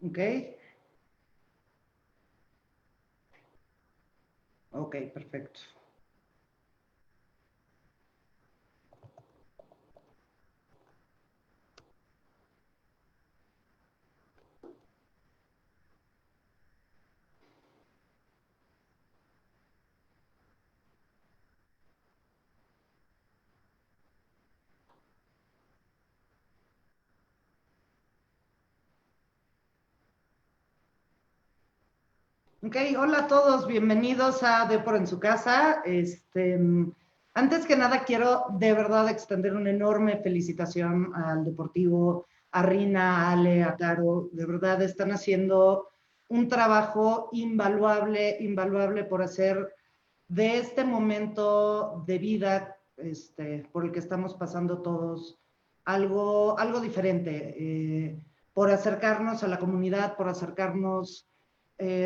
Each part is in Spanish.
Ok, ok, perfecto. Ok, hola a todos, bienvenidos a Depor en su casa. Antes que nada quiero de verdad extender una enorme felicitación al Deportivo, a Rina, a Ale, a Caro. De verdad están haciendo un trabajo invaluable, invaluable por hacer de este momento de vida por el que estamos pasando todos algo diferente, por acercarnos a la comunidad, por acercarnos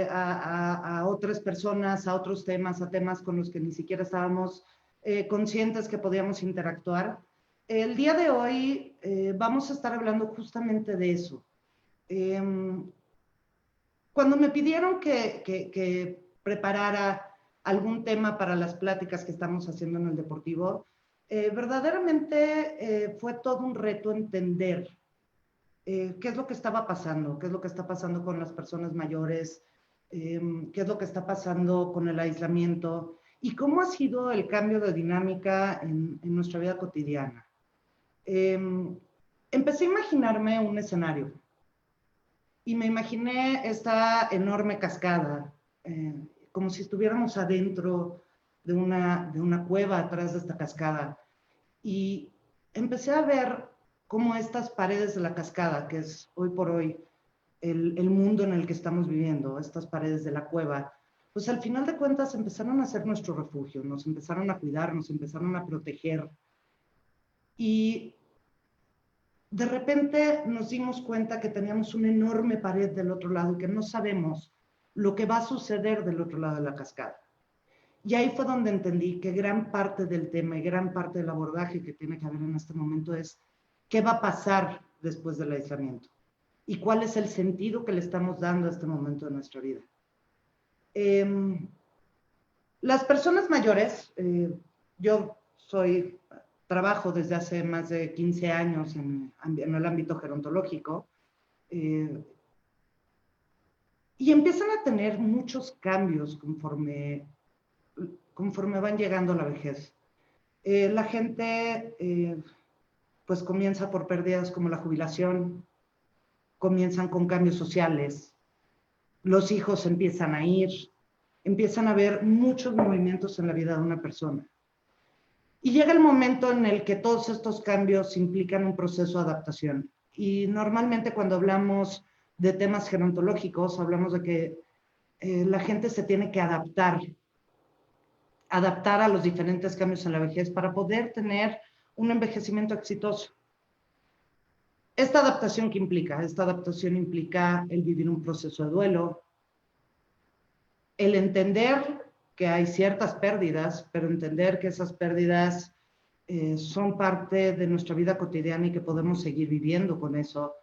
a otras personas, a otros temas, a temas con los que ni siquiera estábamos conscientes que podíamos interactuar. El día de hoy vamos a estar hablando justamente de eso. Eh, Cuando me pidieron que preparara algún tema para las pláticas que estamos haciendo en el Deportivo, verdaderamente fue todo un reto entender qué es lo que estaba pasando, qué es lo que está pasando con las personas mayores, qué es lo que está pasando con el aislamiento y cómo ha sido el cambio de dinámica en nuestra vida cotidiana. Eh, Empecé a imaginarme un escenario y me imaginé esta enorme cascada, como si estuviéramos adentro de una cueva atrás de esta cascada. Y empecé a ver cómo estas paredes de la cascada, que es hoy por hoy el mundo en el que estamos viviendo, estas paredes de la cueva, pues al final de cuentas empezaron a ser nuestro refugio, nos empezaron a cuidar, nos empezaron a proteger. Y de repente nos dimos cuenta que teníamos una enorme pared del otro lado y que no sabemos lo que va a suceder del otro lado de la cascada. Y ahí fue donde entendí que gran parte del tema y gran parte del abordaje que tiene que haber en este momento es qué va a pasar después del aislamiento y cuál es el sentido que le estamos dando a este momento de nuestra vida. Eh, las personas mayores, yo trabajo desde hace más de 15 años en el ámbito gerontológico, eh, y empiezan a tener muchos cambios conforme van llegando a la vejez. La gente pues comienza por pérdidas como la jubilación, comienzan con cambios sociales, los hijos empiezan a ir, empiezan a haber muchos movimientos en la vida de una persona. Y llega el momento en el que todos estos cambios implican un proceso de adaptación. Y normalmente cuando hablamos de temas gerontológicos, hablamos de que la gente se tiene que adaptar a los diferentes cambios en la vejez para poder tener un envejecimiento exitoso. Esta adaptación que implica, esta adaptación implica el vivir un proceso de duelo, el entender que hay ciertas pérdidas, pero entender que esas pérdidas son parte de nuestra vida cotidiana y que podemos seguir viviendo con eso.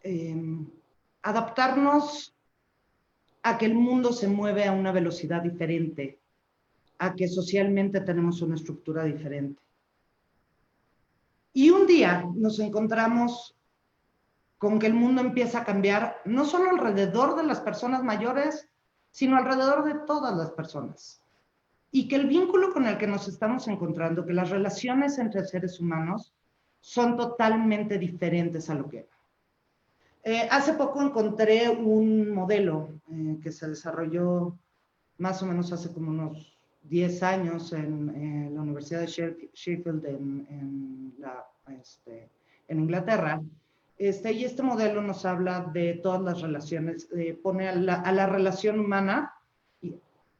Eh, Adaptarnos a que el mundo se mueve a una velocidad diferente, a que socialmente tenemos una estructura diferente. Y un día nos encontramos con que el mundo empieza a cambiar, no solo alrededor de las personas mayores, sino alrededor de todas las personas. Y que el vínculo con el que nos estamos encontrando, que las relaciones entre seres humanos son totalmente diferentes a lo que era. Hace poco encontré un modelo que se desarrolló más o menos hace como unos 10 años en la Universidad de Sheffield en Inglaterra. Y este modelo nos habla de todas las relaciones, pone a la relación humana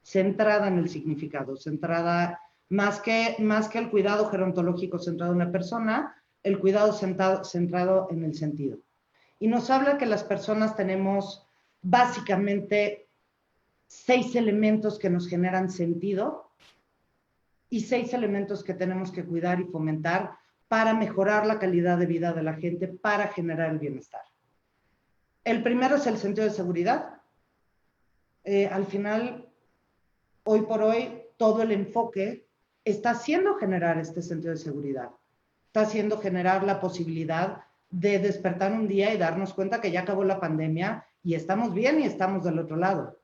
centrada en el significado, centrada más que el cuidado gerontológico centrado en una persona, el cuidado centrado en el sentido. Y nos habla que las personas tenemos básicamente 6 elementos que nos generan sentido y 6 elementos que tenemos que cuidar y fomentar para mejorar la calidad de vida de la gente, para generar el bienestar. El primero es el sentido de seguridad. Al final, hoy por hoy, todo el enfoque está haciendo generar este sentido de seguridad. Está haciendo generar la posibilidad de despertar un día y darnos cuenta que ya acabó la pandemia y estamos bien y estamos del otro lado.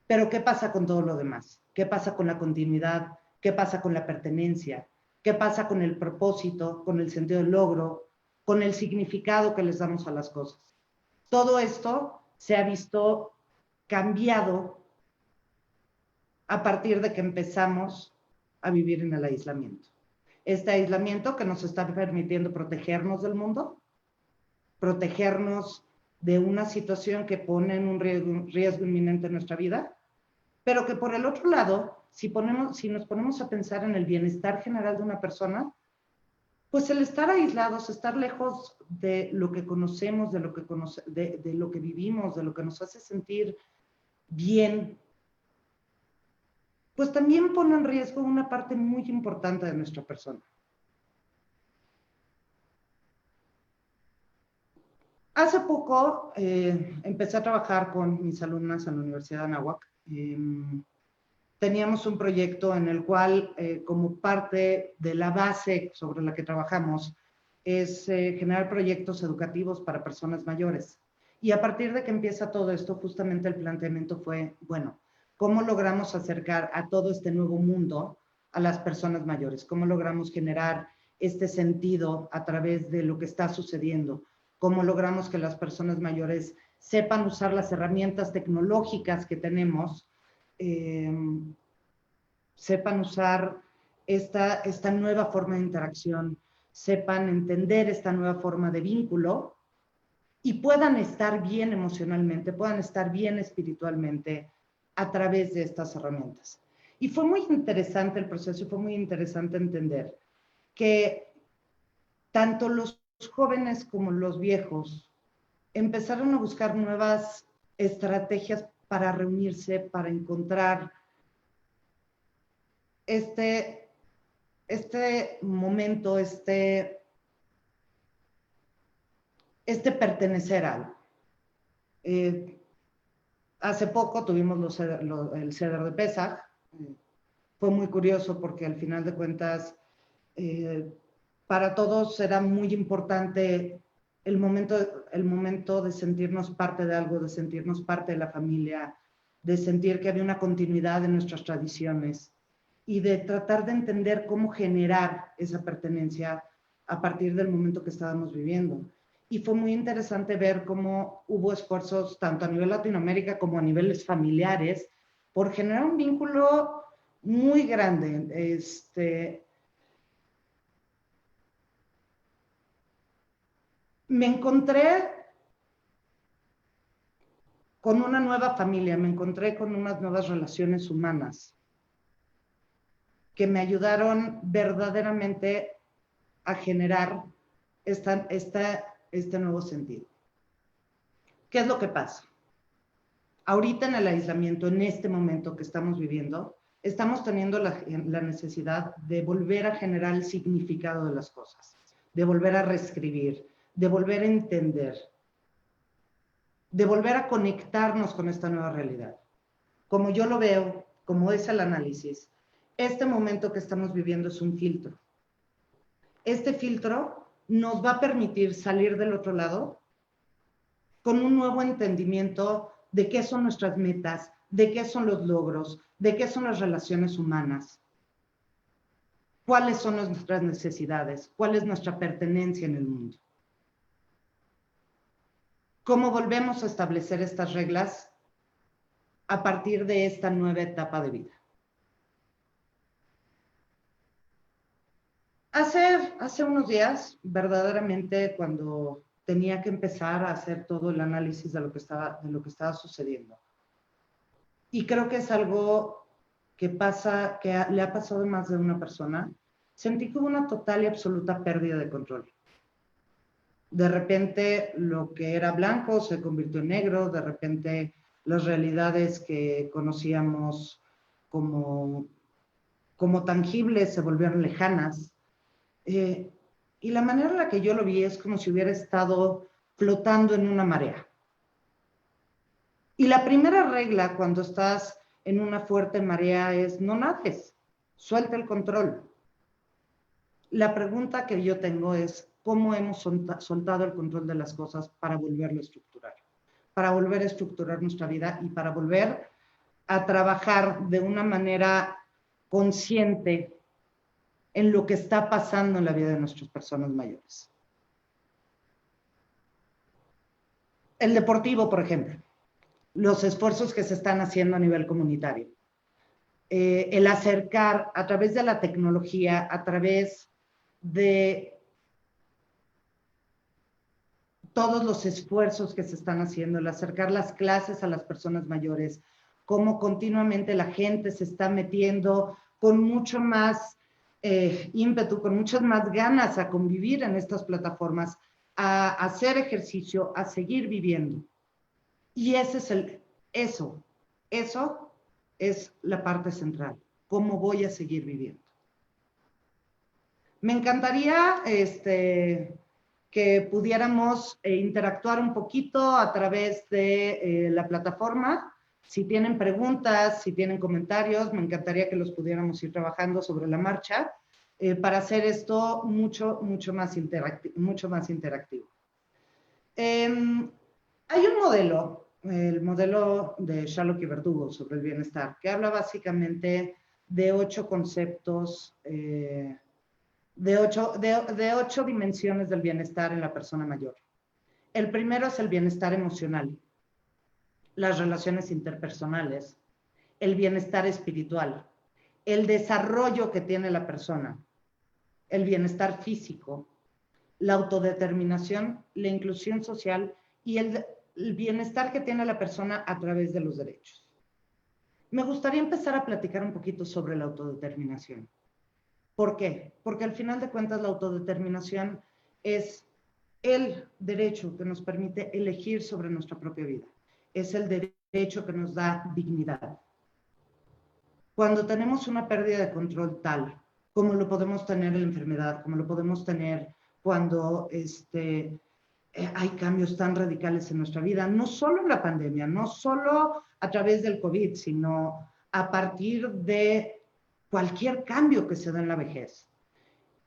Pero ¿qué pasa con todo lo demás? ¿Qué pasa con la continuidad? ¿Qué pasa con la pertenencia? ¿Qué pasa con el propósito, con el sentido del logro, con el significado que les damos a las cosas? Todo esto se ha visto cambiado a partir de que empezamos a vivir en el aislamiento. Este aislamiento que nos está permitiendo protegernos del mundo, protegernos de una situación que pone en un riesgo inminente en nuestra vida, pero que por el otro lado, si nos ponemos a pensar en el bienestar general de una persona, pues el estar aislados, estar lejos de lo que conocemos, de lo que vivimos, de lo que nos hace sentir bien, pues también pone en riesgo una parte muy importante de nuestra persona. Hace poco empecé a trabajar con mis alumnas en la Universidad de Anáhuac. Teníamos un proyecto en el cual, como parte de la base sobre la que trabajamos, es generar proyectos educativos para personas mayores. Y a partir de que empieza todo esto, justamente el planteamiento fue, bueno, ¿cómo logramos acercar a todo este nuevo mundo a las personas mayores? ¿Cómo logramos generar este sentido a través de lo que está sucediendo? ¿Cómo logramos que las personas mayores sepan usar las herramientas tecnológicas que tenemos, sepan usar esta nueva forma de interacción, sepan entender esta nueva forma de vínculo y puedan estar bien emocionalmente, puedan estar bien espiritualmente a través de estas herramientas? Y fue muy interesante el proceso y fue muy interesante entender que tanto los jóvenes como los viejos empezaron a buscar nuevas estrategias para reunirse, para encontrar este momento, pertenecer a algo. Hace poco tuvimos el Seder de Pesaj. Fue muy curioso porque al final de cuentas, para todos era muy importante el momento de sentirnos parte de algo, de sentirnos parte de la familia, de sentir que había una continuidad en nuestras tradiciones y de tratar de entender cómo generar esa pertenencia a partir del momento que estábamos viviendo. Y fue muy interesante ver cómo hubo esfuerzos tanto a nivel Latinoamérica como a niveles familiares por generar un vínculo muy grande. Me encontré con una nueva familia, me encontré con unas nuevas relaciones humanas que me ayudaron verdaderamente a generar este nuevo sentido. ¿Qué es lo que pasa? Ahorita en el aislamiento, en este momento que estamos viviendo, estamos teniendo la necesidad de volver a generar el significado de las cosas, de volver a reescribir, de volver a entender, de volver a conectarnos con esta nueva realidad. Como yo lo veo, como es el análisis, este momento que estamos viviendo es un filtro. Este filtro nos va a permitir salir del otro lado con un nuevo entendimiento de qué son nuestras metas, de qué son los logros, de qué son las relaciones humanas, cuáles son nuestras necesidades, cuál es nuestra pertenencia en el mundo. ¿Cómo volvemos a establecer estas reglas a partir de esta nueva etapa de vida? Hace unos días, verdaderamente, cuando tenía que empezar a hacer todo el análisis de lo que estaba sucediendo, y creo que es algo que le ha pasado a más de una persona, sentí que hubo una total y absoluta pérdida de control. De repente, lo que era blanco se convirtió en negro, de repente las realidades que conocíamos como tangibles se volvieron lejanas. Y la manera en la que yo lo vi es como si hubiera estado flotando en una marea. Y la primera regla cuando estás en una fuerte marea es no nades, suelta el control. La pregunta que yo tengo es, ¿cómo hemos soltado el control de las cosas para volverlo a estructurar? Para volver a estructurar nuestra vida y para volver a trabajar de una manera consciente en lo que está pasando en la vida de nuestras personas mayores. El deportivo, por ejemplo, los esfuerzos que se están haciendo a nivel comunitario, el acercar a través de la tecnología, a través de todos los esfuerzos que se están haciendo, el acercar las clases a las personas mayores, cómo continuamente la gente se está metiendo con mucho más ímpetu, con muchas más ganas a convivir en estas plataformas, a hacer ejercicio, a seguir viviendo. Y ese es eso es la parte central, cómo voy a seguir viviendo. Me encantaría que pudiéramos interactuar un poquito a través de la plataforma. Si tienen preguntas, si tienen comentarios, me encantaría que los pudiéramos ir trabajando sobre la marcha para hacer esto mucho más interactivo. Hay un modelo, el modelo de Shalok y Verdugo sobre el bienestar, que habla básicamente de 8 conceptos, de ocho dimensiones del bienestar en la persona mayor. El primero es el bienestar emocional, las relaciones interpersonales, el bienestar espiritual, el desarrollo que tiene la persona, el bienestar físico, la autodeterminación, la inclusión social y el bienestar que tiene la persona a través de los derechos. Me gustaría empezar a platicar un poquito sobre la autodeterminación. ¿Por qué? Porque al final de cuentas la autodeterminación es el derecho que nos permite elegir sobre nuestra propia vida. Es el derecho que nos da dignidad. Cuando tenemos una pérdida de control tal, como lo podemos tener en la enfermedad, como lo podemos tener cuando hay cambios tan radicales en nuestra vida, no solo en la pandemia, no solo a través del COVID, sino a partir de cualquier cambio que se da en la vejez.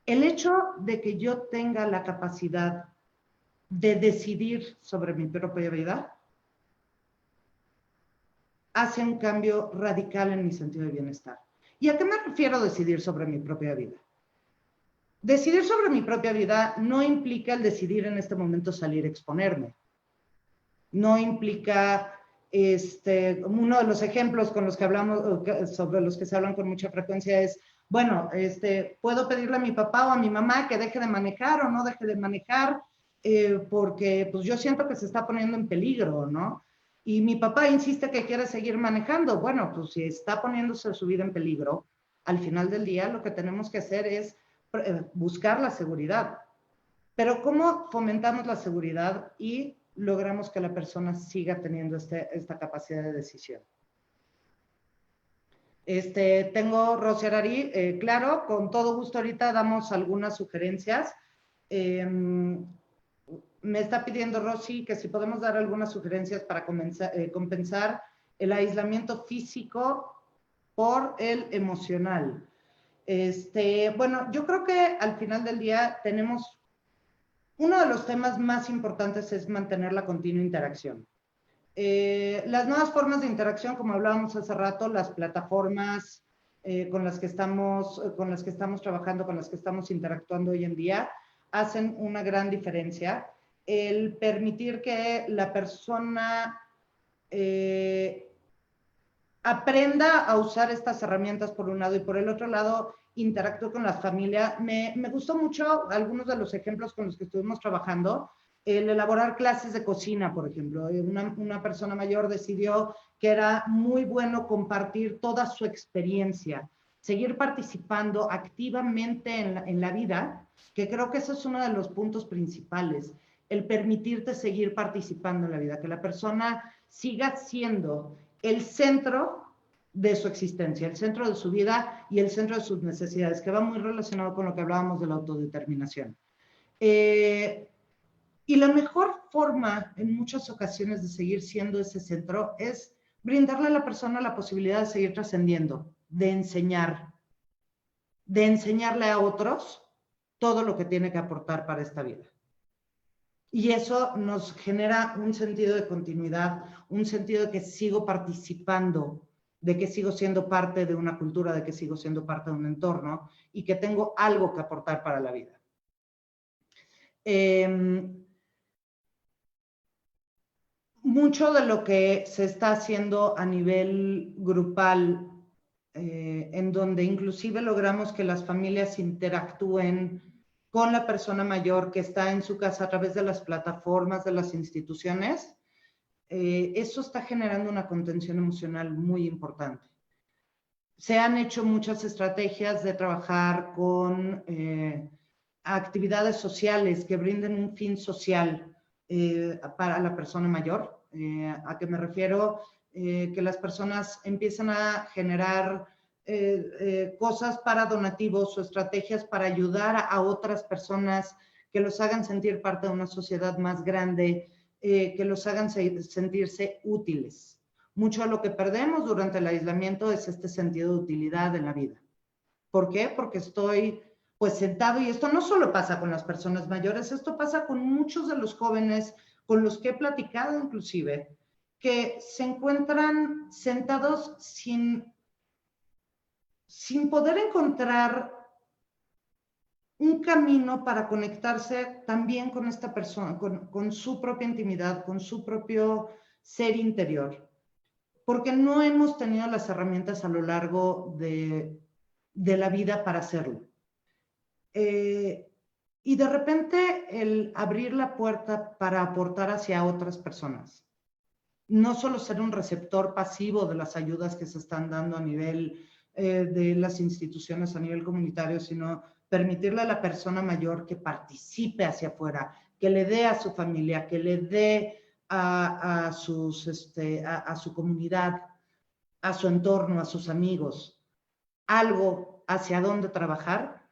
El hecho de que yo tenga la capacidad de decidir sobre mi propia vida hace un cambio radical en mi sentido de bienestar. ¿Y a qué me refiero decidir sobre mi propia vida? Decidir sobre mi propia vida no implica el decidir en este momento salir a exponerme. No implica, uno de los ejemplos con los que hablamos, sobre los que se hablan con mucha frecuencia es, bueno, puedo pedirle a mi papá o a mi mamá que deje de manejar o no deje de manejar, porque pues yo siento que se está poniendo en peligro, ¿no? Y mi papá insiste que quiere seguir manejando. Bueno, pues si está poniéndose su vida en peligro, al final del día lo que tenemos que hacer es buscar la seguridad. Pero ¿cómo fomentamos la seguridad y logramos que la persona siga teniendo esta capacidad de decisión? Tengo Rosy Arari, claro, con todo gusto ahorita damos algunas sugerencias. Me está pidiendo Rosy que si podemos dar algunas sugerencias para compensar el aislamiento físico por el emocional. Bueno, yo creo que al final del día tenemos, uno de los temas más importantes es mantener la continua interacción. Las nuevas formas de interacción, como hablábamos hace rato, las plataformas con las que estamos trabajando, con las que estamos interactuando hoy en día, hacen una gran diferencia. El permitir que la persona aprenda a usar estas herramientas por un lado y por el otro lado interactúe con la familia. Me gustó mucho algunos de los ejemplos con los que estuvimos trabajando. El elaborar clases de cocina, por ejemplo. Una persona mayor decidió que era muy bueno compartir toda su experiencia, seguir participando activamente en la vida, que creo que ese es uno de los puntos principales, el permitirte seguir participando en la vida, que la persona siga siendo el centro de su existencia, el centro de su vida y el centro de sus necesidades, que va muy relacionado con lo que hablábamos de la autodeterminación. Y la mejor forma en muchas ocasiones de seguir siendo ese centro es brindarle a la persona la posibilidad de seguir trascendiendo, de enseñarle a otros todo lo que tiene que aportar para esta vida. Y eso nos genera un sentido de continuidad, un sentido de que sigo participando, de que sigo siendo parte de una cultura, de que sigo siendo parte de un entorno y que tengo algo que aportar para la vida. Mucho de lo que se está haciendo a nivel grupal, en donde inclusive logramos que las familias interactúen con la persona mayor que está en su casa a través de las plataformas de las instituciones, eso está generando una contención emocional muy importante. Se han hecho muchas estrategias de trabajar con actividades sociales que brinden un fin social para la persona mayor. ¿A qué me refiero? Que las personas empiezan a generar cosas para donativos o estrategias para ayudar a otras personas que los hagan sentir parte de una sociedad más grande, que los hagan sentirse útiles. Mucho de lo que perdemos durante el aislamiento es este sentido de utilidad en la vida. ¿Por qué? Porque estoy pues sentado, y esto no solo pasa con las personas mayores, esto pasa con muchos de los jóvenes con los que he platicado inclusive, que se encuentran sentados sin poder encontrar un camino para conectarse también con esta persona, con su propia intimidad, con su propio ser interior, porque no hemos tenido las herramientas a lo largo de la vida para hacerlo. Y de repente el abrir la puerta para aportar hacia otras personas, no solo ser un receptor pasivo de las ayudas que se están dando a nivel de las instituciones, a nivel comunitario, sino permitirle a la persona mayor que participe hacia afuera, que le dé a su familia, que le dé a su comunidad, a su entorno, a sus amigos, algo hacia dónde trabajar,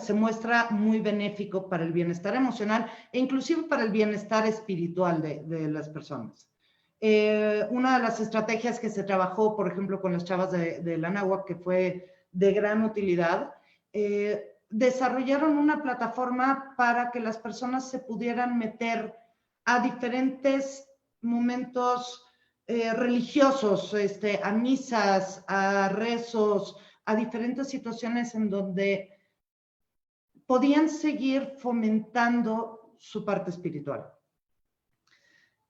se muestra muy benéfico para el bienestar emocional e inclusive para el bienestar espiritual de las personas. Una de las estrategias que se trabajó, por ejemplo, con las chavas de la Náhuac, que fue de gran utilidad, desarrollaron una plataforma para que las personas se pudieran meter a diferentes momentos religiosos, a misas, a rezos, a diferentes situaciones en donde podían seguir fomentando su parte espiritual.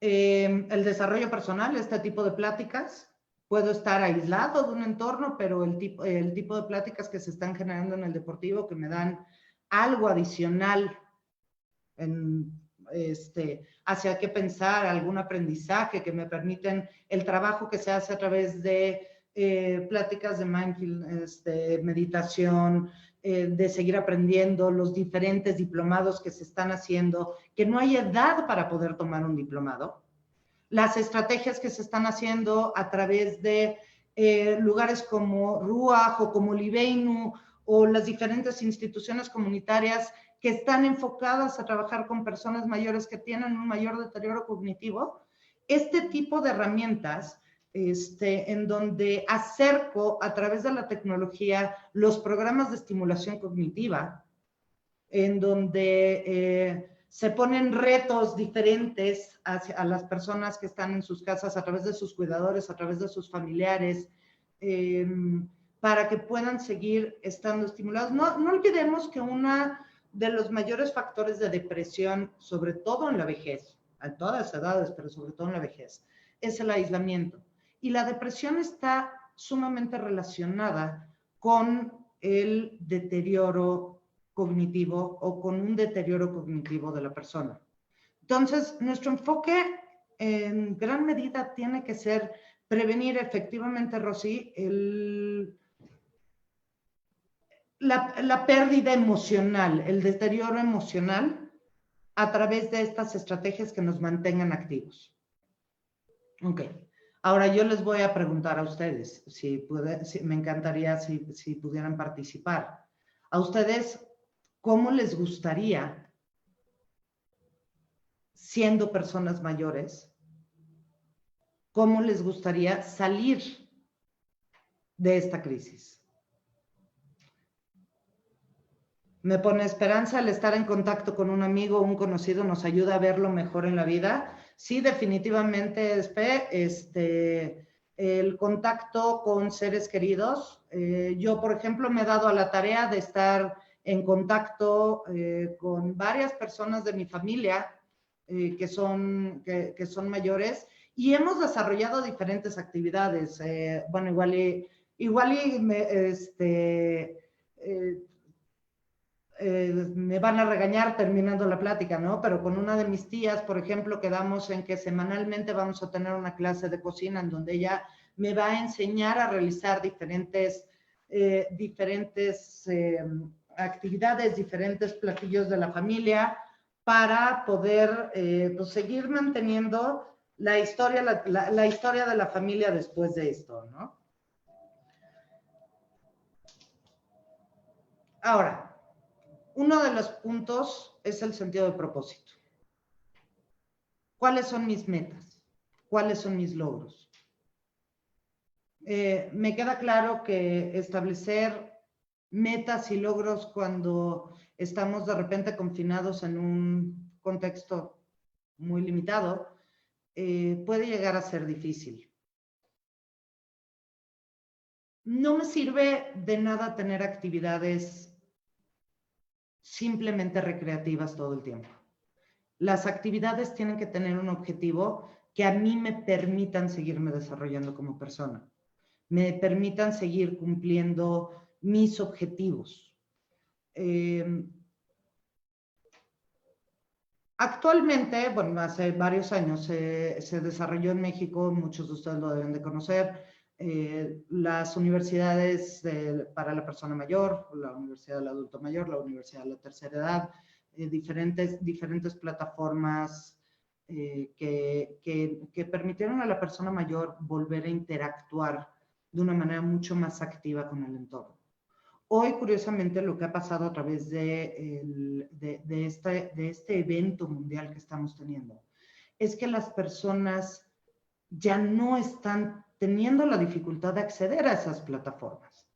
El desarrollo personal, este tipo de pláticas, puedo estar aislado de un entorno, pero el tipo de pláticas que se están generando en el deportivo que me dan algo adicional hacia qué pensar, algún aprendizaje que me permiten el trabajo que se hace a través de pláticas de mindfulness, de meditación, de seguir aprendiendo, los diferentes diplomados que se están haciendo, que no hay edad para poder tomar un diplomado, las estrategias que se están haciendo a través de lugares como Ruach o como Libeinu o las diferentes instituciones comunitarias que están enfocadas a trabajar con personas mayores que tienen un mayor deterioro cognitivo. Este tipo de herramientas en donde acerco a través de la tecnología los programas de estimulación cognitiva, en donde se ponen retos diferentes a las personas que están en sus casas a través de sus cuidadores, a través de sus familiares, para que puedan seguir estando estimulados. No olvidemos que uno de los mayores factores de depresión, sobre todo en la vejez, a todas las edades, pero sobre todo en la vejez, es el aislamiento. Y la depresión está sumamente relacionada con el deterioro cognitivo o con un deterioro cognitivo de la persona. Entonces, nuestro enfoque en gran medida tiene que ser prevenir efectivamente, Rosy, la pérdida emocional, el deterioro emocional a través de estas estrategias que nos mantengan activos. Ok. Ahora yo les voy a preguntar a ustedes, me encantaría si pudieran participar. A ustedes, ¿cómo les gustaría siendo personas mayores, cómo les gustaría salir de esta crisis. Me pone esperanza el estar en contacto con un amigo o un conocido, nos ayuda a verlo mejor en la vida. Sí, definitivamente, el contacto con seres queridos. Yo, por ejemplo, me he dado a la tarea de estar en contacto con varias personas de mi familia que son mayores, y hemos desarrollado diferentes actividades. Bueno, igual y me van a regañar terminando la plática, ¿no? Pero con una de mis tías, por ejemplo, quedamos en que semanalmente vamos a tener una clase de cocina en donde ella me va a enseñar a realizar diferentes actividades, diferentes platillos de la familia para poder pues seguir manteniendo la historia de la familia después de esto, ¿no? Ahora, uno de los puntos es el sentido de propósito. ¿Cuáles son mis metas? ¿Cuáles son mis logros? Me queda claro que establecer metas y logros cuando estamos de repente confinados en un contexto muy limitado puede llegar a ser difícil. No me sirve de nada tener actividades simplemente recreativas todo el tiempo. Las actividades tienen que tener un objetivo que a mí me permitan seguirme desarrollando como persona, me permitan seguir cumpliendo mis objetivos. Actualmente, bueno, hace varios años se desarrolló en México, muchos de ustedes lo deben de conocer, las universidades para la persona mayor, la Universidad del Adulto Mayor, la Universidad de la Tercera Edad, diferentes plataformas que permitieron a la persona mayor volver a interactuar de una manera mucho más activa con el entorno. Hoy, curiosamente, lo que ha pasado a través de este evento mundial que estamos teniendo es que las personas ya no están teniendo la dificultad de acceder a esas plataformas.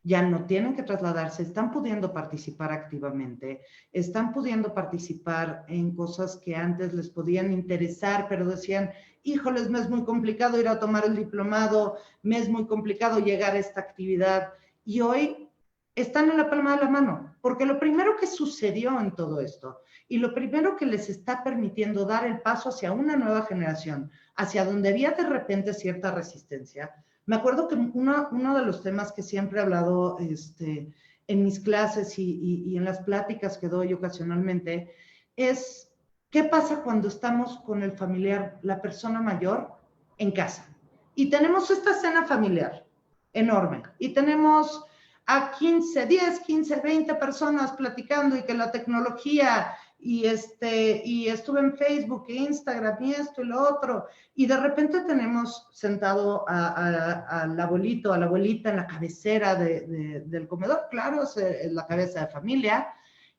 Ya no tienen que trasladarse, están pudiendo participar activamente, están pudiendo participar en cosas que antes les podían interesar, pero decían, híjoles, me es muy complicado ir a tomar el diplomado, me es muy complicado llegar a esta actividad. Y hoy están en la palma de la mano, porque lo primero que sucedió en todo esto y lo primero que les está permitiendo dar el paso hacia una nueva generación, hacia donde había de repente cierta resistencia. Me acuerdo que uno de los temas que siempre he hablado en mis clases y en las pláticas que doy ocasionalmente es qué pasa cuando estamos con el familiar, la persona mayor, en casa. Y tenemos esta cena familiar enorme y tenemos a 10, 15, 20 personas platicando y que la tecnología y estuve en Facebook e Instagram y esto y lo otro, y de repente tenemos sentado al abuelito, a la abuelita en la cabecera del comedor, claro, es la cabeza de familia,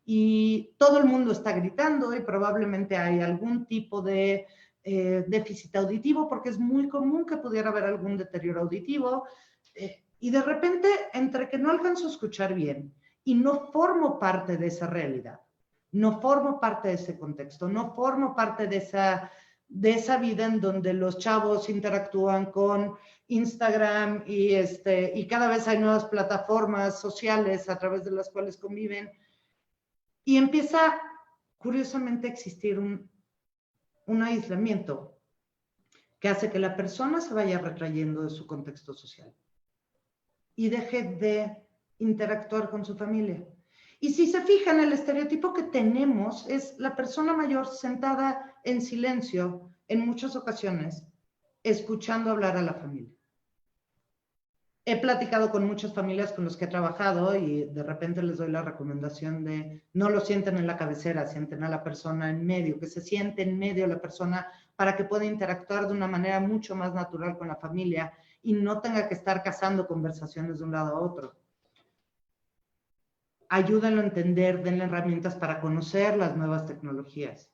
y todo el mundo está gritando y probablemente hay algún tipo de déficit auditivo, porque es muy común que pudiera haber algún deterioro auditivo, y de repente, entre que no alcanzo a escuchar bien y no formo parte de esa realidad, no formo parte de ese contexto, no formo parte de esa vida en donde los chavos interactúan con Instagram y cada vez hay nuevas plataformas sociales a través de las cuales conviven, y empieza curiosamente a existir un aislamiento que hace que la persona se vaya retrayendo de su contexto social y deje de interactuar con su familia. Y si se fijan, el estereotipo que tenemos es la persona mayor sentada en silencio en muchas ocasiones, escuchando hablar a la familia. He platicado con muchas familias con las que he trabajado y de repente les doy la recomendación de no lo sienten en la cabecera, sienten a la persona en medio, que se siente en medio la persona para que pueda interactuar de una manera mucho más natural con la familia y no tenga que estar cazando conversaciones de un lado a otro. Ayúdenlo a entender, denle herramientas para conocer las nuevas tecnologías.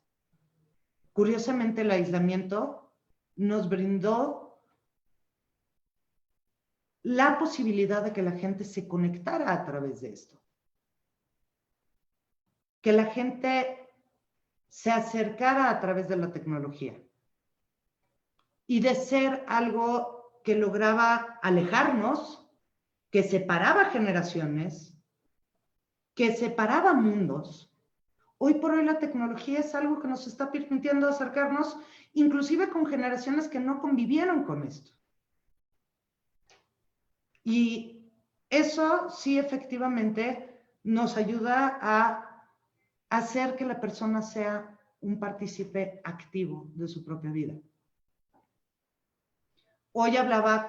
curiosamente el aislamiento nos brindó la posibilidad de que la gente se conectara a través de esto. Que la gente se acercara a través de la tecnología. Y de ser algo que lograba alejarnos, que separaba generaciones, que separaba mundos. Hoy por hoy la tecnología es algo que nos está permitiendo acercarnos, inclusive con generaciones que no convivieron con esto. Y eso sí efectivamente nos ayuda a hacer que la persona sea un partícipe activo de su propia vida. Hoy hablaba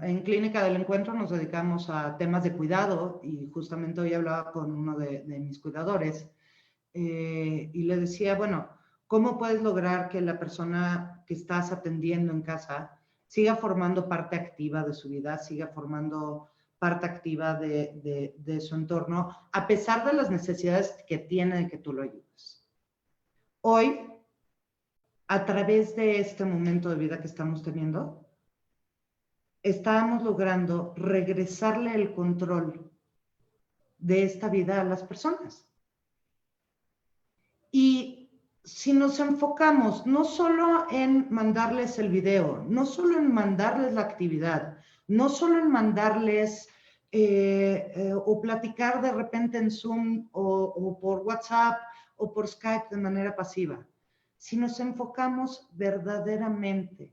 en Clínica del Encuentro, nos dedicamos a temas de cuidado y justamente hoy hablaba con uno de mis cuidadores y le decía, bueno, ¿cómo puedes lograr que la persona que estás atendiendo en casa siga formando parte activa de su vida, siga formando parte activa de su entorno, a pesar de las necesidades que tiene de que tú lo ayudes? Hoy, a través de este momento de vida que estamos teniendo, estamos logrando regresarle el control de esta vida a las personas. Y si nos enfocamos no solo en mandarles el video, no solo en mandarles la actividad, no solo en mandarles o platicar de repente en Zoom o por WhatsApp o por Skype de manera pasiva, si nos enfocamos verdaderamente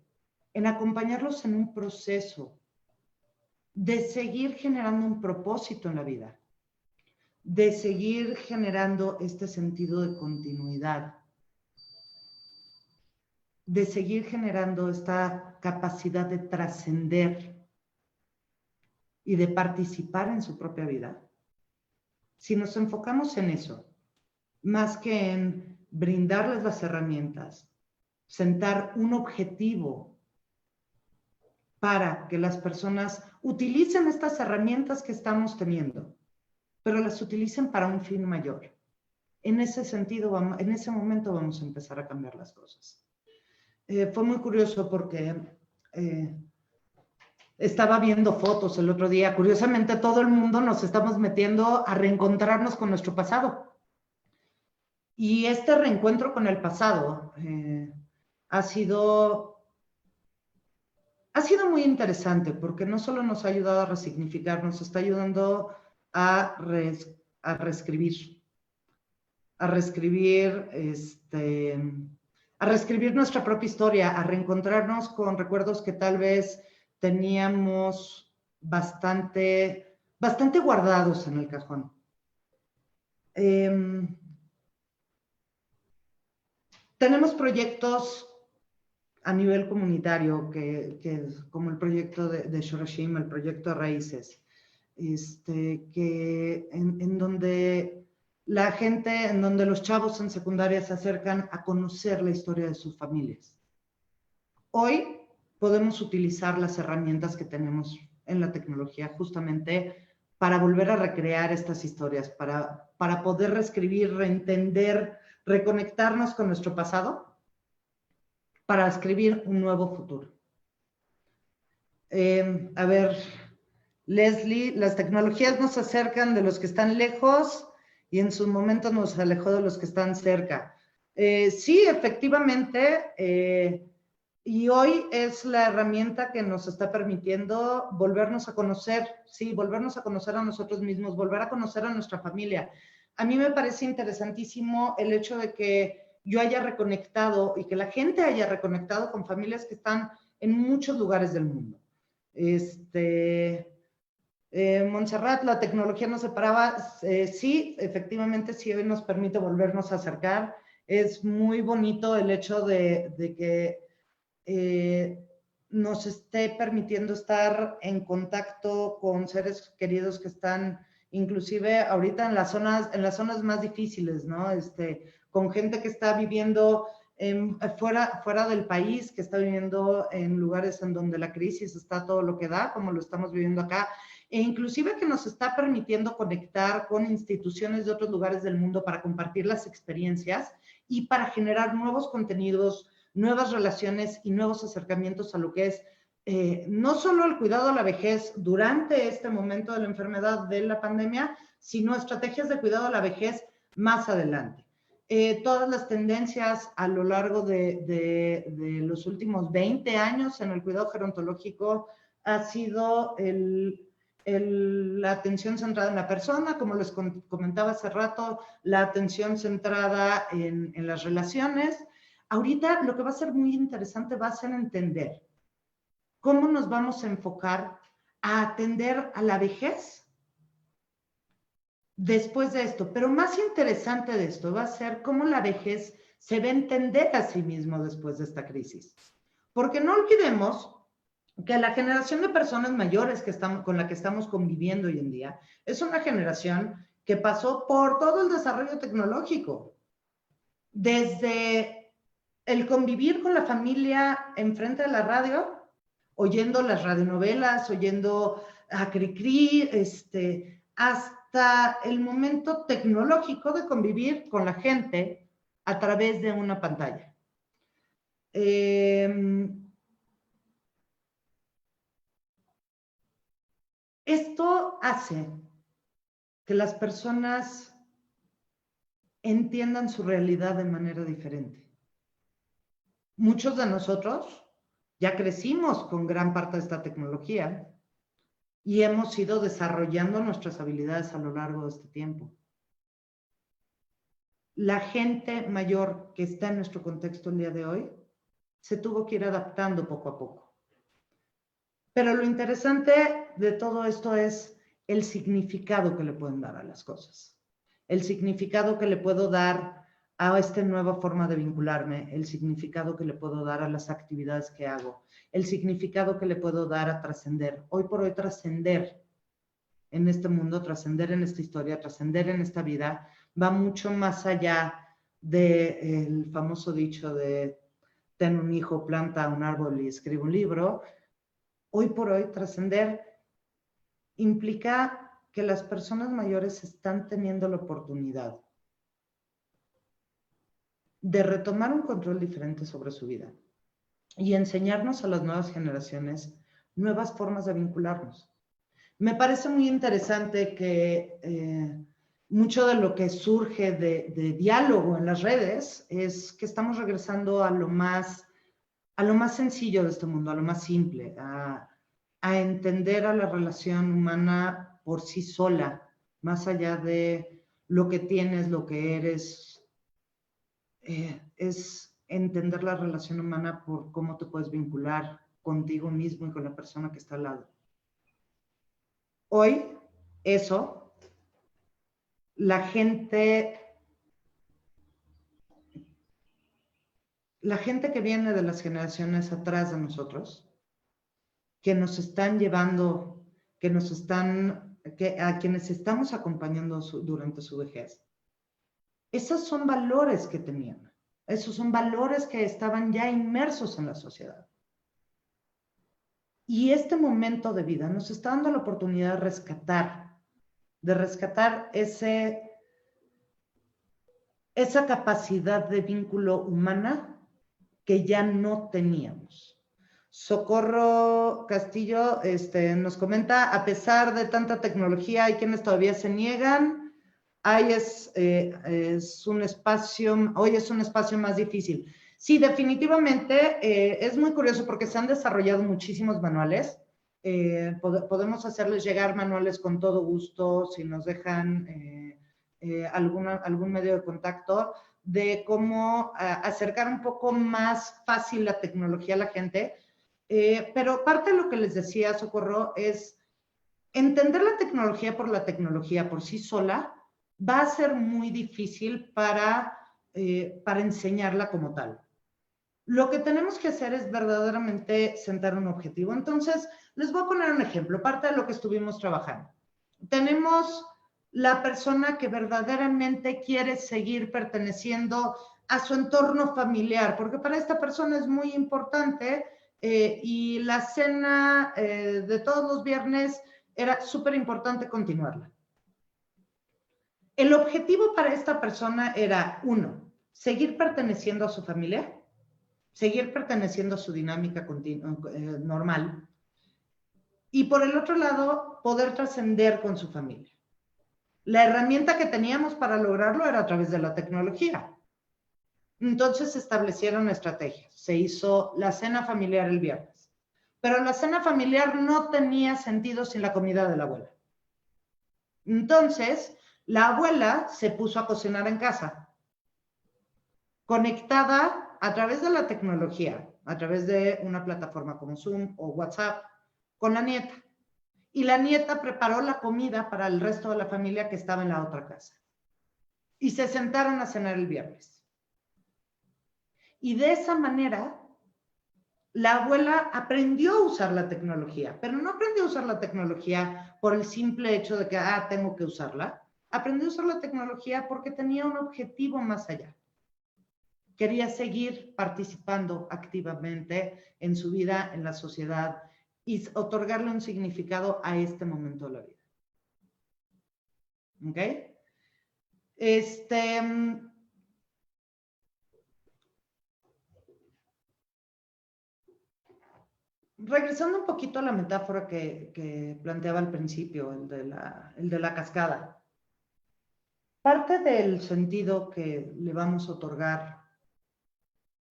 en acompañarlos en un proceso de seguir generando un propósito en la vida, de seguir generando este sentido de continuidad, de seguir generando esta capacidad de trascender y de participar en su propia vida. Si nos enfocamos en eso, más que en brindarles las herramientas, sentar un objetivo para que las personas utilicen estas herramientas que estamos teniendo, pero las utilicen para un fin mayor. En ese sentido, en ese momento vamos a empezar a cambiar las cosas. Fue muy curioso porque estaba viendo fotos el otro día. Curiosamente, todo el mundo nos estamos metiendo a reencontrarnos con nuestro pasado. Y este reencuentro con el pasado ha sido muy interesante porque no solo nos ha ayudado a resignificar, nos está ayudando a reescribir nuestra propia historia, a reencontrarnos con recuerdos que tal vez teníamos bastante guardados en el cajón. Tenemos proyectos a nivel comunitario, que es como el proyecto de Shoroshim, el proyecto de Raíces, en donde la gente, en donde los chavos en secundaria se acercan a conocer la historia de sus familias. Hoy podemos utilizar las herramientas que tenemos en la tecnología justamente para volver a recrear estas historias, para poder reescribir, reentender, reconectarnos con nuestro pasado, para escribir un nuevo futuro. A ver, Leslie, las tecnologías nos acercan de los que están lejos y en su momento nos alejó de los que están cerca. Sí, efectivamente, y hoy es la herramienta que nos está permitiendo volvernos a conocer, sí, volvernos a conocer a nosotros mismos, volver a conocer a nuestra familia. A mí me parece interesantísimo el hecho de que yo haya reconectado y que la gente haya reconectado con familias que están en muchos lugares del mundo. Montserrat, la tecnología nos separaba. Sí, efectivamente, sí hoy nos permite volvernos a acercar. Es muy bonito el hecho de que nos esté permitiendo estar en contacto con seres queridos que están inclusive ahorita en las zonas más difíciles, ¿no? Con gente que está viviendo fuera del país, que está viviendo en lugares en donde la crisis está todo lo que da, como lo estamos viviendo acá, e inclusive que nos está permitiendo conectar con instituciones de otros lugares del mundo para compartir las experiencias y para generar nuevos contenidos, nuevas relaciones y nuevos acercamientos a lo que es no solo el cuidado a la vejez durante este momento de la enfermedad de la pandemia, sino estrategias de cuidado a la vejez más adelante. Todas las tendencias a lo largo de los últimos 20 años en el cuidado gerontológico ha sido la atención centrada en la persona, como les comentaba hace rato, la atención centrada en las relaciones. Ahorita lo que va a ser muy interesante va a ser entender cómo nos vamos a enfocar a atender a la vejez después de esto. Pero más interesante de esto va a ser cómo la vejez se va a entender a sí mismo después de esta crisis. Porque no olvidemos que la generación de personas mayores con la que estamos conviviendo hoy en día es una generación que pasó por todo el desarrollo tecnológico. Desde el convivir con la familia enfrente de la radio, oyendo las radionovelas, oyendo a Cricri, hasta el momento tecnológico de convivir con la gente a través de una pantalla. Esto hace que las personas entiendan su realidad de manera diferente. Muchos de nosotros ya crecimos con gran parte de esta tecnología y hemos ido desarrollando nuestras habilidades a lo largo de este tiempo. La gente mayor que está en nuestro contexto el día de hoy se tuvo que ir adaptando poco a poco. Pero lo interesante de todo esto es el significado que le pueden dar a las cosas. El significado que le puedo dar a esta nueva forma de vincularme, el significado que le puedo dar a las actividades que hago, el significado que le puedo dar a trascender. Hoy por hoy trascender en este mundo, trascender en esta historia, trascender en esta vida, va mucho más allá del famoso dicho de ten un hijo, planta un árbol y escribe un libro. Hoy por hoy trascender implica que las personas mayores están teniendo la oportunidad de retomar un control diferente sobre su vida y enseñarnos a las nuevas generaciones nuevas formas de vincularnos. Me parece muy interesante que mucho de lo que surge de diálogo en las redes es que estamos regresando a lo más sencillo de este mundo, a lo más simple, a entender a la relación humana por sí sola, más allá de lo que tienes, lo que eres. Es entender la relación humana por cómo te puedes vincular contigo mismo y con la persona que está al lado. Hoy, eso, la gente que viene de las generaciones atrás de nosotros, que nos están llevando, a quienes estamos acompañando durante su vejez, esos son valores que tenían. Esos son valores que estaban ya inmersos en la sociedad. Y este momento de vida nos está dando la oportunidad de rescatar esa capacidad de vínculo humana que ya no teníamos. Socorro Castillo nos comenta, a pesar de tanta tecnología, hay quienes todavía se niegan. Hoy es un espacio más difícil. Sí, definitivamente es muy curioso porque se han desarrollado muchísimos manuales. Podemos hacerles llegar manuales con todo gusto si nos dejan algún medio de contacto de cómo acercar un poco más fácil la tecnología a la gente. Pero parte de lo que les decía, Socorro, es entender la tecnología por sí sola va a ser muy difícil para enseñarla como tal. Lo que tenemos que hacer es verdaderamente sentar un objetivo. Entonces, les voy a poner un ejemplo, parte de lo que estuvimos trabajando. Tenemos la persona que verdaderamente quiere seguir perteneciendo a su entorno familiar, porque para esta persona es muy importante y la cena de todos los viernes era súper importante continuarla. El objetivo para esta persona era, uno, seguir perteneciendo a su familia, seguir perteneciendo a su dinámica normal, y por el otro lado, poder trascender con su familia. La herramienta que teníamos para lograrlo era a través de la tecnología. Entonces se establecieron estrategias. Se hizo la cena familiar el viernes. Pero la cena familiar no tenía sentido sin la comida de la abuela. Entonces, la abuela se puso a cocinar en casa, conectada a través de la tecnología, a través de una plataforma como Zoom o WhatsApp, con la nieta. Y la nieta preparó la comida para el resto de la familia que estaba en la otra casa. Y se sentaron a cenar el viernes. Y de esa manera, la abuela aprendió a usar la tecnología, pero no aprendió a usar la tecnología por el simple hecho de que, tengo que usarla. Aprendió a usar la tecnología porque tenía un objetivo más allá. Quería seguir participando activamente en su vida, en la sociedad, y otorgarle un significado a este momento de la vida. ¿Ok? Regresando un poquito a la metáfora que planteaba al principio, el de la cascada. Parte del sentido que le vamos a otorgar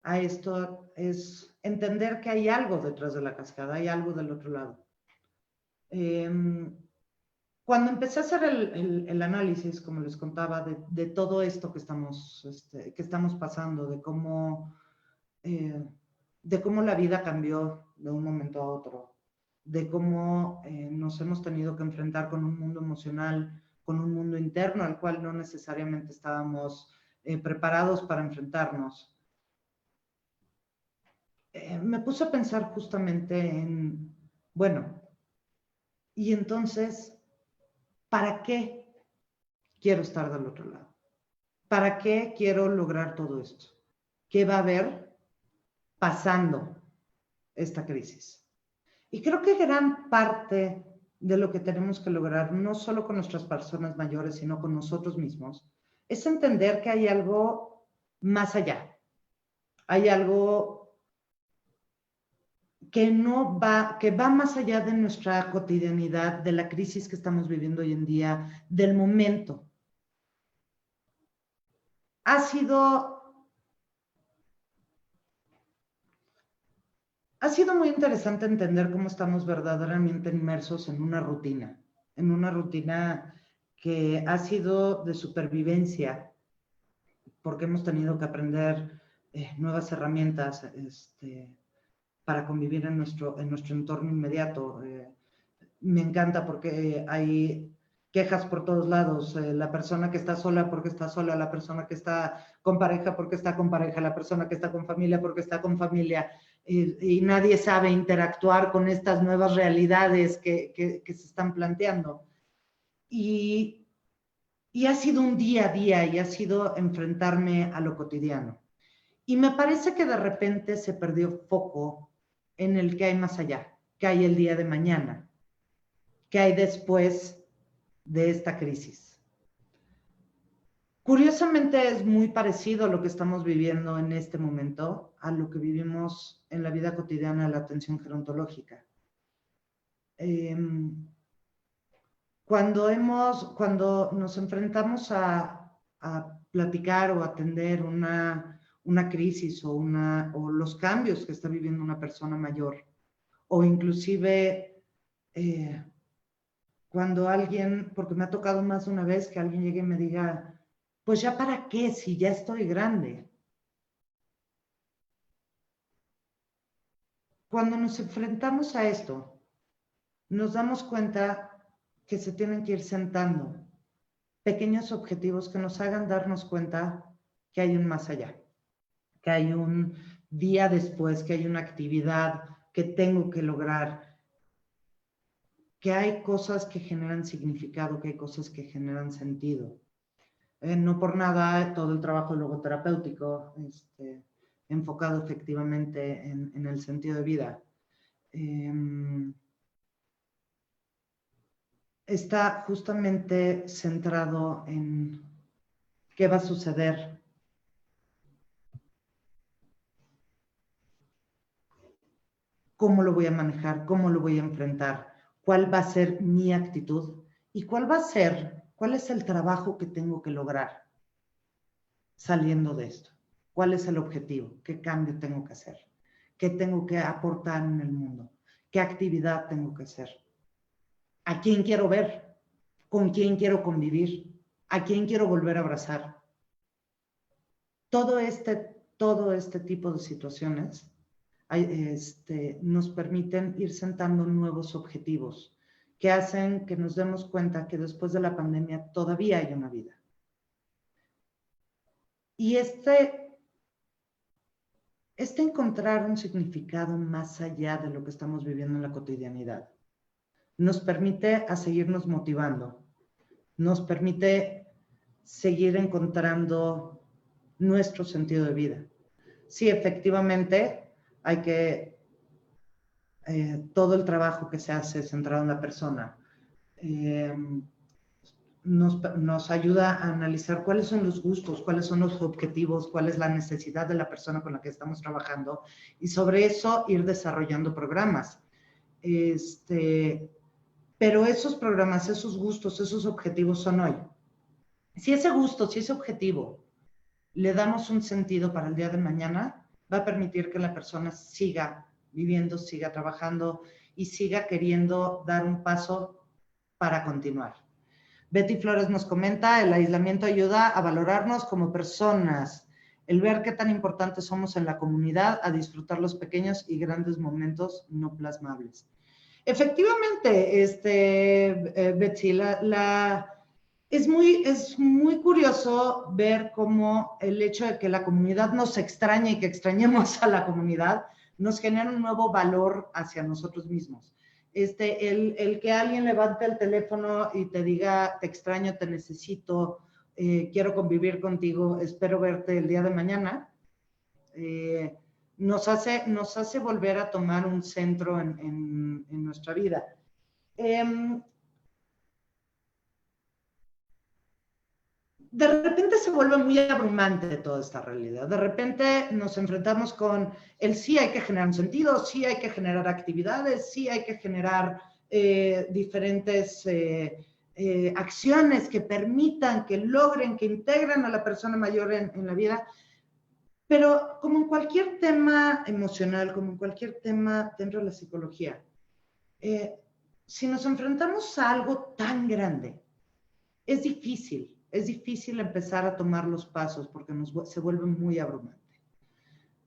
a esto es entender que hay algo detrás de la cascada, hay algo del otro lado. Cuando empecé a hacer el análisis, como les contaba, de todo esto que estamos pasando, de cómo la vida cambió de un momento a otro, de cómo nos hemos tenido que enfrentar con un mundo emocional, con un mundo interno al cual no necesariamente estábamos preparados para enfrentarnos. Me puse a pensar justamente en, bueno, y entonces, ¿para qué quiero estar del otro lado? ¿Para qué quiero lograr todo esto? ¿Qué va a haber pasando esta crisis? Y creo que gran parte de lo que tenemos que lograr, no solo con nuestras personas mayores, sino con nosotros mismos, es entender que hay algo más allá. Hay algo que va más allá de nuestra cotidianidad, de la crisis que estamos viviendo hoy en día, del momento. Ha sido muy interesante entender cómo estamos verdaderamente inmersos en una rutina que ha sido de supervivencia, porque hemos tenido que aprender nuevas herramientas para convivir en nuestro entorno inmediato. Me encanta porque hay quejas por todos lados. La persona que está sola porque está sola, la persona que está con pareja porque está con pareja, la persona que está con familia porque está con familia. Y nadie sabe interactuar con estas nuevas realidades que se están planteando. Y ha sido un día a día y ha sido enfrentarme a lo cotidiano. Y me parece que de repente se perdió foco en el que hay más allá, que hay el día de mañana, que hay después de esta crisis. Curiosamente es muy parecido a lo que estamos viviendo en este momento a lo que vivimos en la vida cotidiana de la atención gerontológica. Cuando nos enfrentamos a platicar o atender una crisis o los cambios que está viviendo una persona mayor, o inclusive cuando alguien, porque me ha tocado más de una vez que alguien llegue y me diga, pues ya para qué si ya estoy grande. Cuando nos enfrentamos a esto, nos damos cuenta que se tienen que ir sentando pequeños objetivos que nos hagan darnos cuenta que hay un más allá, que hay un día después, que hay una actividad que tengo que lograr, que hay cosas que generan significado, que hay cosas que generan sentido. No por nada todo el trabajo logoterapéutico enfocado efectivamente en el sentido de vida. está justamente centrado en qué va a suceder, cómo lo voy a manejar, cómo lo voy a enfrentar, cuál va a ser mi actitud y cuál es el trabajo que tengo que lograr saliendo de esto. ¿Cuál es el objetivo? ¿Qué cambio tengo que hacer? ¿Qué tengo que aportar en el mundo? ¿Qué actividad tengo que hacer? ¿A quién quiero ver? ¿Con quién quiero convivir? ¿A quién quiero volver a abrazar? Todo este tipo de situaciones nos permiten ir sentando nuevos objetivos que hacen que nos demos cuenta que después de la pandemia todavía hay una vida. Y encontrar un significado más allá de lo que estamos viviendo en la cotidianidad nos permite a seguirnos motivando, nos permite seguir encontrando nuestro sentido de vida. Sí, efectivamente, hay que, todo el trabajo que se hace centrado en la persona, nos ayuda a analizar cuáles son los gustos, cuáles son los objetivos, cuál es la necesidad de la persona con la que estamos trabajando y sobre eso ir desarrollando programas. Pero esos programas, esos gustos, esos objetivos son hoy. Si ese gusto, si ese objetivo le damos un sentido para el día de mañana, va a permitir que la persona siga viviendo, siga trabajando y siga queriendo dar un paso para continuar. Betty Flores nos comenta, el aislamiento ayuda a valorarnos como personas, el ver qué tan importantes somos en la comunidad, a disfrutar los pequeños y grandes momentos no plasmables. Efectivamente, Betsy, es muy curioso ver cómo el hecho de que la comunidad nos extrañe y que extrañemos a la comunidad nos genera un nuevo valor hacia nosotros mismos. El que alguien levante el teléfono y te diga, te extraño, te necesito, quiero convivir contigo, espero verte el día de mañana, nos hace volver a tomar un centro en nuestra vida. De repente se vuelve muy abrumante toda esta realidad. De repente nos enfrentamos con el sí hay que generar un sentido, sí hay que generar actividades, sí hay que generar diferentes acciones que permitan, que logren, que integren a la persona mayor en la vida. Pero como en cualquier tema emocional, como en cualquier tema dentro de la psicología, si nos enfrentamos a algo tan grande, es difícil empezar a tomar los pasos porque se vuelve muy abrumante.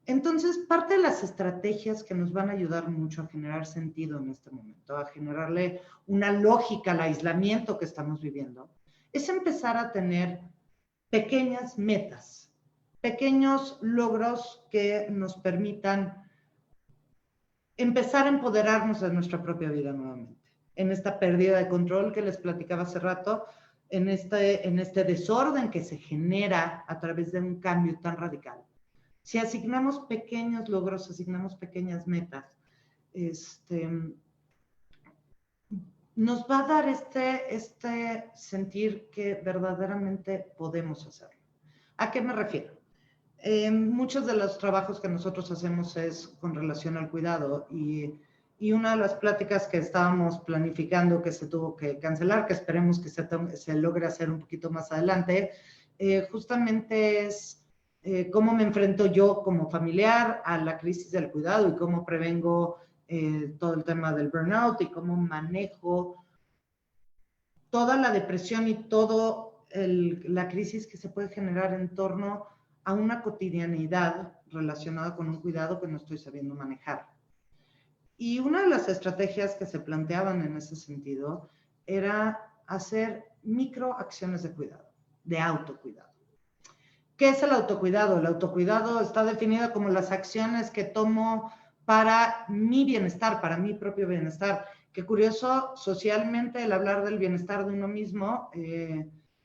Entonces, parte de las estrategias que nos van a ayudar mucho a generar sentido en este momento, a generarle una lógica al aislamiento que estamos viviendo, es empezar a tener pequeñas metas, pequeños logros que nos permitan empezar a empoderarnos de nuestra propia vida nuevamente. En esta pérdida de control que les platicaba hace rato, en este desorden que se genera a través de un cambio tan radical. Si asignamos pequeños logros, asignamos pequeñas metas, nos va a dar este sentir que verdaderamente podemos hacerlo. ¿A qué me refiero? Muchos de los trabajos que nosotros hacemos es con relación al cuidado y una de las pláticas que estábamos planificando que se tuvo que cancelar, que esperemos que se logre hacer un poquito más adelante, justamente es cómo me enfrento yo como familiar a la crisis del cuidado y cómo prevengo todo el tema del burnout y cómo manejo toda la depresión y toda la crisis que se puede generar en torno a una cotidianidad relacionada con un cuidado que no estoy sabiendo manejar. Y una de las estrategias que se planteaban en ese sentido era hacer microacciones de cuidado, de autocuidado. ¿Qué es el autocuidado? El autocuidado está definido como las acciones que tomo para mi bienestar, para mi propio bienestar. Qué curioso, socialmente el hablar del bienestar de uno mismo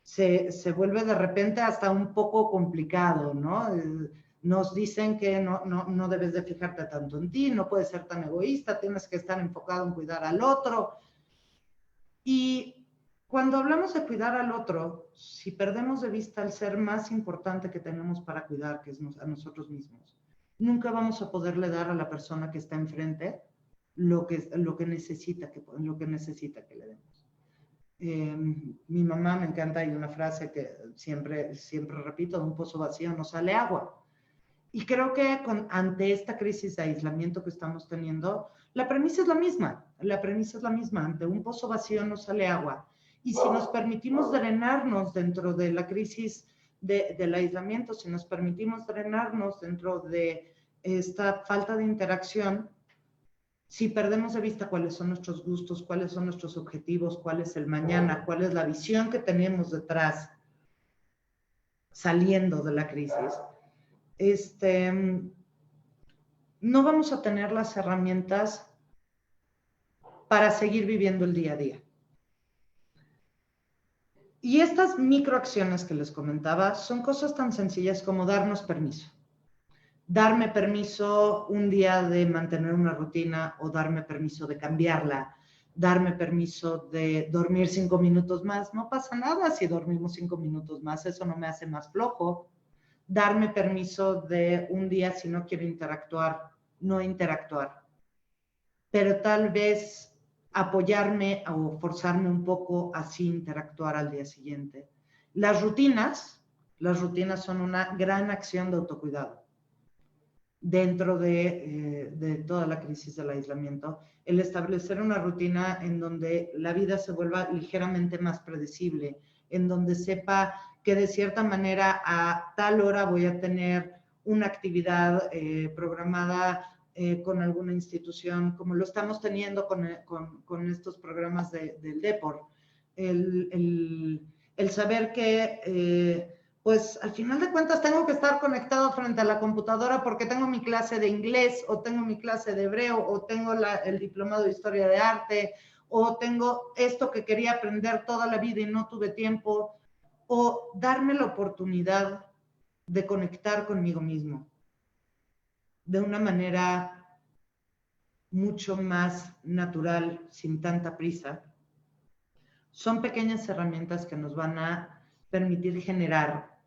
se vuelve de repente hasta un poco complicado, ¿no? Nos dicen que no debes de fijarte tanto en ti, no puedes ser tan egoísta, tienes que estar enfocado en cuidar al otro. Y cuando hablamos de cuidar al otro, si perdemos de vista el ser más importante que tenemos para cuidar, que es a nosotros mismos, nunca vamos a poderle dar a la persona que está enfrente lo que necesita que le demos. Mi mamá me encanta, hay una frase que siempre repito: de un pozo vacío no sale agua. Y creo que ante esta crisis de aislamiento que estamos teniendo, la premisa es la misma. Ante un pozo vacío no sale agua. Y si nos permitimos drenarnos dentro de la crisis del aislamiento, si nos permitimos drenarnos dentro de esta falta de interacción, si perdemos de vista cuáles son nuestros gustos, cuáles son nuestros objetivos, cuál es el mañana, cuál es la visión que tenemos detrás saliendo de la crisis, no vamos a tener las herramientas para seguir viviendo el día a día. Y estas microacciones que les comentaba son cosas tan sencillas como darnos permiso. Darme permiso un día de mantener una rutina o darme permiso de cambiarla, darme permiso de dormir 5 minutos más. No pasa nada si dormimos 5 minutos más, eso no me hace más flojo. Darme permiso de un día, si no quiero interactuar, no interactuar. Pero tal vez apoyarme o forzarme un poco así interactuar al día siguiente. Las rutinas son una gran acción de autocuidado. Dentro de toda la crisis del aislamiento, el establecer una rutina en donde la vida se vuelva ligeramente más predecible, en donde sepa que de cierta manera a tal hora voy a tener una actividad programada con alguna institución, como lo estamos teniendo con estos programas del Depor. El saber que pues al final de cuentas tengo que estar conectado frente a la computadora porque tengo mi clase de inglés o tengo mi clase de hebreo o tengo el diplomado de historia de arte o tengo esto que quería aprender toda la vida y no tuve tiempo, o darme la oportunidad de conectar conmigo mismo de una manera mucho más natural, sin tanta prisa. Son pequeñas herramientas que nos van a permitir generar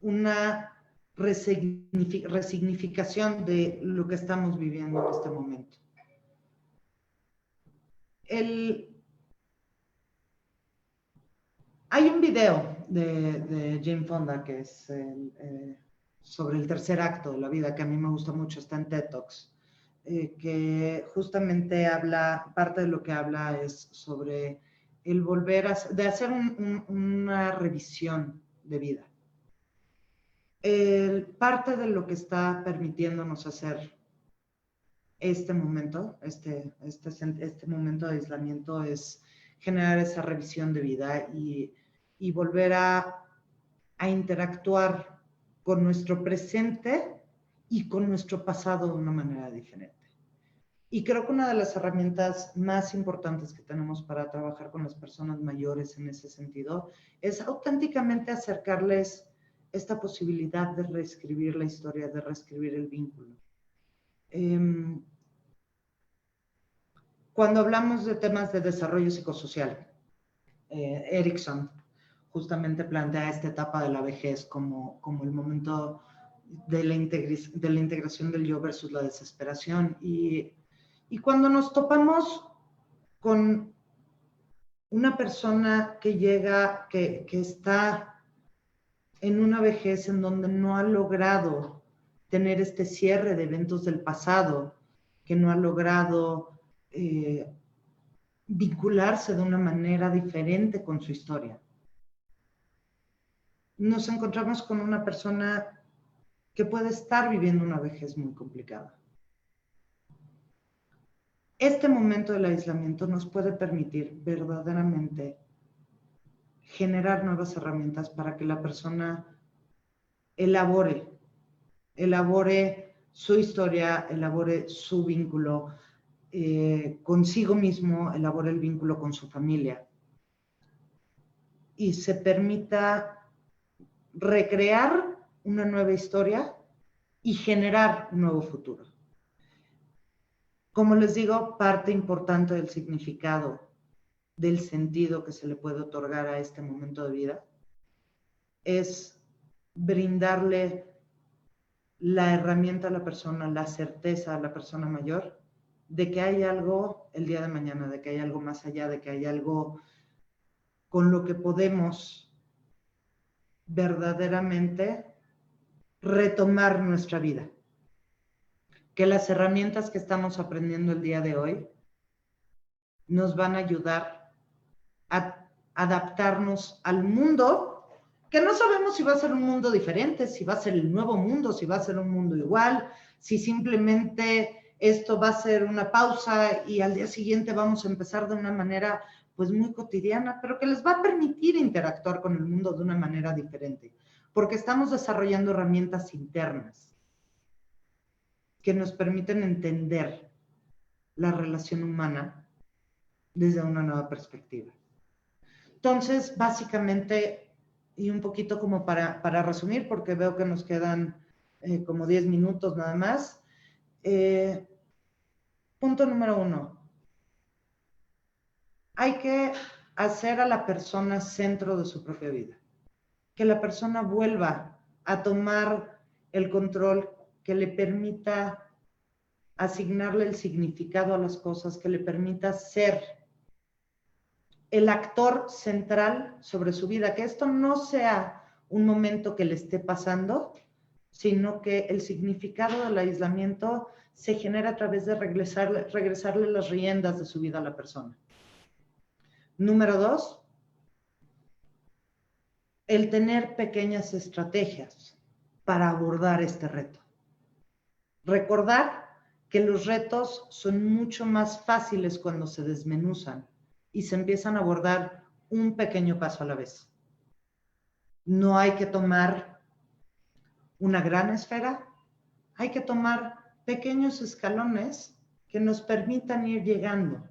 una resignificación de lo que estamos viviendo en este momento. Hay un video de Jane Fonda que es sobre el tercer acto de la vida, que a mí me gusta mucho, está en TED Talks, que justamente parte de lo que habla es sobre el volver de hacer una revisión de vida. Parte de lo que está permitiéndonos hacer este momento, este momento de aislamiento, es generar esa revisión de vida y volver a interactuar con nuestro presente y con nuestro pasado de una manera diferente. Y creo que una de las herramientas más importantes que tenemos para trabajar con las personas mayores en ese sentido es auténticamente acercarles esta posibilidad de reescribir la historia, de reescribir el vínculo. Cuando hablamos de temas de desarrollo psicosocial, Erikson justamente plantea esta etapa de la vejez como el momento de la integración del yo versus la desesperación. Y cuando nos topamos con una persona que llega, que está en una vejez en donde no ha logrado tener este cierre de eventos del pasado, que no ha logrado vincularse de una manera diferente con su historia, nos encontramos con una persona que puede estar viviendo una vejez muy complicada. Este momento del aislamiento nos puede permitir verdaderamente generar nuevas herramientas para que la persona elabore su historia, elabore su vínculo consigo mismo, elabore el vínculo con su familia y se permita recrear una nueva historia y generar un nuevo futuro. Como les digo, parte importante del significado del sentido que se le puede otorgar a este momento de vida, es brindarle la herramienta a la persona, la certeza a la persona mayor de que hay algo el día de mañana, de que hay algo más allá, de que hay algo con lo que podemos verdaderamente retomar nuestra vida. Que las herramientas que estamos aprendiendo el día de hoy nos van a ayudar a adaptarnos al mundo, que no sabemos si va a ser un mundo diferente, si va a ser el nuevo mundo, si va a ser un mundo igual, si simplemente esto va a ser una pausa y al día siguiente vamos a empezar de una manera pues muy cotidiana, pero que les va a permitir interactuar con el mundo de una manera diferente, porque estamos desarrollando herramientas internas que nos permiten entender la relación humana desde una nueva perspectiva. Entonces, básicamente, y un poquito como para resumir, porque veo que nos quedan como 10 minutos nada más. Punto número 1. Hay que hacer a la persona centro de su propia vida. Que la persona vuelva a tomar el control que le permita asignarle el significado a las cosas, que le permita ser el actor central sobre su vida, que esto no sea un momento que le esté pasando, sino que el significado del aislamiento se genera a través de regresarle las riendas de su vida a la persona. Número 2, el tener pequeñas estrategias para abordar este reto. Recordar que los retos son mucho más fáciles cuando se desmenuzan y se empiezan a abordar un pequeño paso a la vez. No hay que tomar una gran esfera, hay que tomar pequeños escalones que nos permitan ir llegando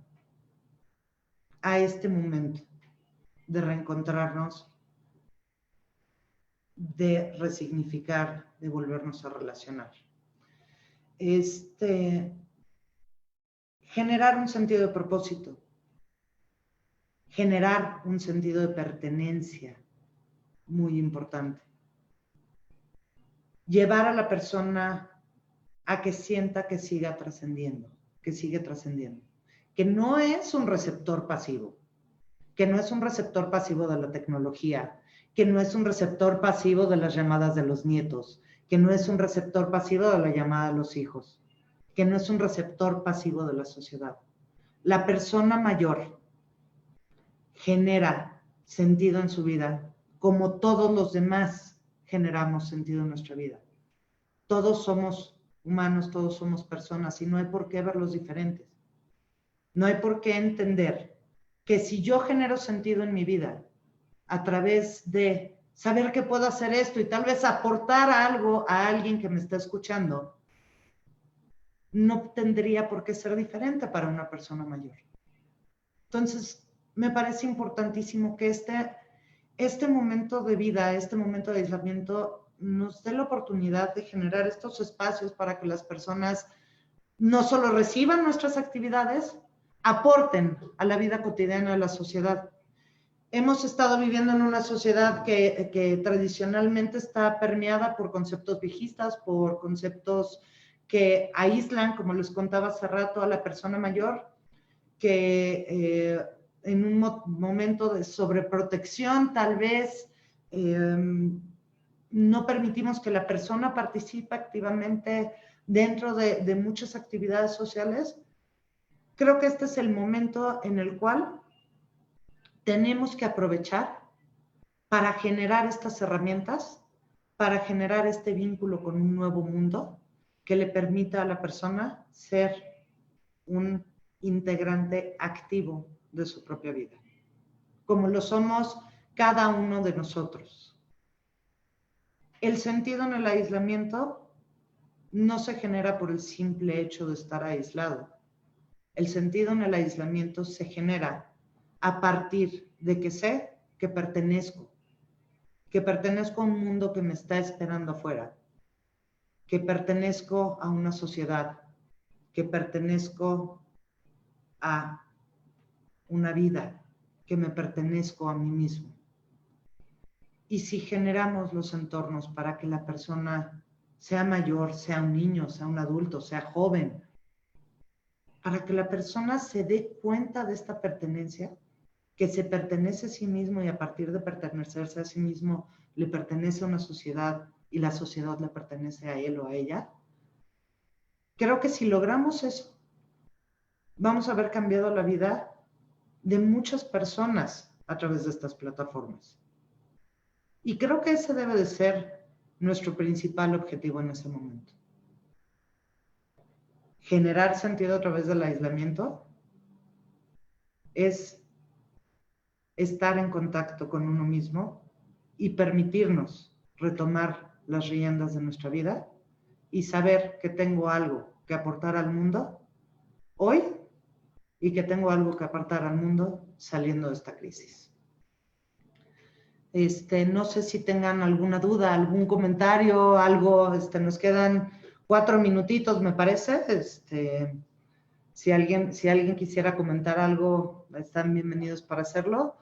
a este momento de reencontrarnos, de resignificar, de volvernos a relacionar. Generar un sentido de propósito, generar un sentido de pertenencia, muy importante. Llevar a la persona a que sienta que siga trascendiendo, que sigue trascendiendo, que no es un receptor pasivo, que no es un receptor pasivo de la tecnología, que no es un receptor pasivo de las llamadas de los nietos, que no es un receptor pasivo de la llamada de los hijos, que no es un receptor pasivo de la sociedad. La persona mayor genera sentido en su vida, como todos los demás generamos sentido en nuestra vida. Todos somos humanos, todos somos personas y no hay por qué verlos diferentes. No hay por qué entender que si yo genero sentido en mi vida a través de saber que puedo hacer esto y tal vez aportar algo a alguien que me está escuchando, no tendría por qué ser diferente para una persona mayor. Entonces, me parece importantísimo que este momento de vida, este momento de aislamiento, nos dé la oportunidad de generar estos espacios para que las personas no solo reciban nuestras actividades, aporten a la vida cotidiana de la sociedad. Hemos estado viviendo en una sociedad que tradicionalmente está permeada por conceptos viejistas, por conceptos que aíslan, como les contaba hace rato, a la persona mayor, que en un momento de sobreprotección tal vez no permitimos que la persona participe activamente dentro de muchas actividades sociales. Creo que este es el momento en el cual tenemos que aprovechar para generar estas herramientas, para generar este vínculo con un nuevo mundo que le permita a la persona ser un integrante activo de su propia vida, como lo somos cada uno de nosotros. El sentido en el aislamiento no se genera por el simple hecho de estar aislado. El sentido en el aislamiento se genera a partir de que sé que pertenezco a un mundo que me está esperando afuera, que pertenezco a una sociedad, que pertenezco a una vida que me pertenezco a mí mismo. Y si generamos los entornos para que la persona sea mayor, sea un niño, sea un adulto, sea joven, para que la persona se dé cuenta de esta pertenencia, que se pertenece a sí mismo y a partir de pertenecerse a sí mismo le pertenece a una sociedad y la sociedad le pertenece a él o a ella. Creo que si logramos eso, vamos a haber cambiado la vida de muchas personas a través de estas plataformas. Y creo que ese debe de ser nuestro principal objetivo en ese momento. Generar sentido a través del aislamiento es estar en contacto con uno mismo y permitirnos retomar las riendas de nuestra vida y saber que tengo algo que aportar al mundo hoy y que tengo algo que aportar al mundo saliendo de esta crisis. No sé si tengan alguna duda, algún comentario, algo, nos quedan 4 minutitos, me parece. Si alguien quisiera comentar algo, están bienvenidos para hacerlo.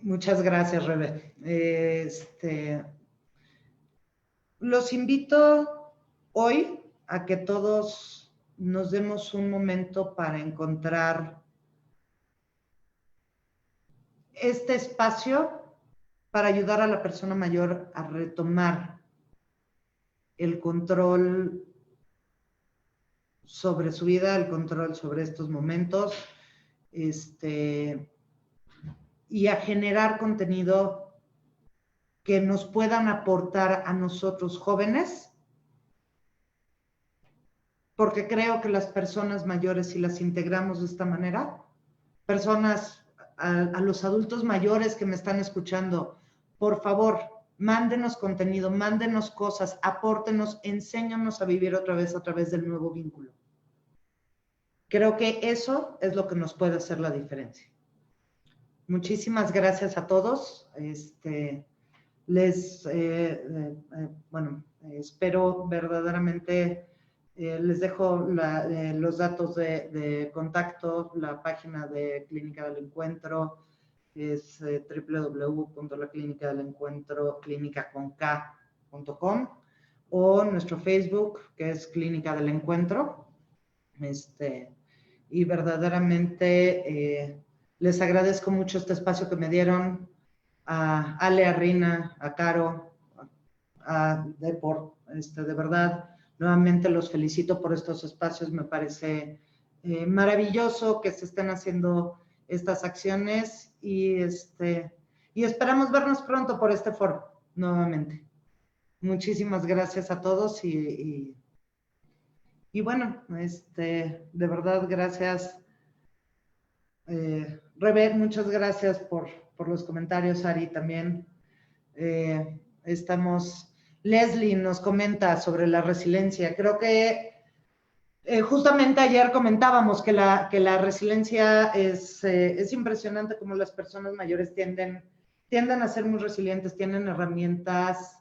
Muchas gracias, Rebe. Los invito hoy a que todos nos demos un momento para encontrar este espacio para ayudar a la persona mayor a retomar el control sobre su vida, el control sobre estos momentos, y a generar contenido que nos puedan aportar a nosotros jóvenes, porque creo que las personas mayores, si las integramos de esta manera, a los adultos mayores que me están escuchando, por favor, mándenos contenido, mándenos cosas, apórtenos, enséñanos a vivir otra vez a través del nuevo vínculo. Creo que eso es lo que nos puede hacer la diferencia. Muchísimas gracias a todos. Espero verdaderamente, les dejo los datos de contacto, la página de Clínica del Encuentro es www.laclinicadelencuentro, clinicaconk.com, o nuestro Facebook, que es Clínica del Encuentro. Y verdaderamente les agradezco mucho este espacio que me dieron, a Ale, a Rina, a Caro, a Depor, de verdad, nuevamente los felicito por estos espacios, me parece maravilloso que se estén haciendo estas acciones y esperamos vernos pronto por este foro, nuevamente. Muchísimas gracias a todos y bueno, de verdad, gracias. Rebe, muchas gracias por los comentarios, Ari también. Leslie nos comenta sobre la resiliencia. Creo que justamente ayer comentábamos que la resiliencia es impresionante como las personas mayores tienden a ser muy resilientes, tienen herramientas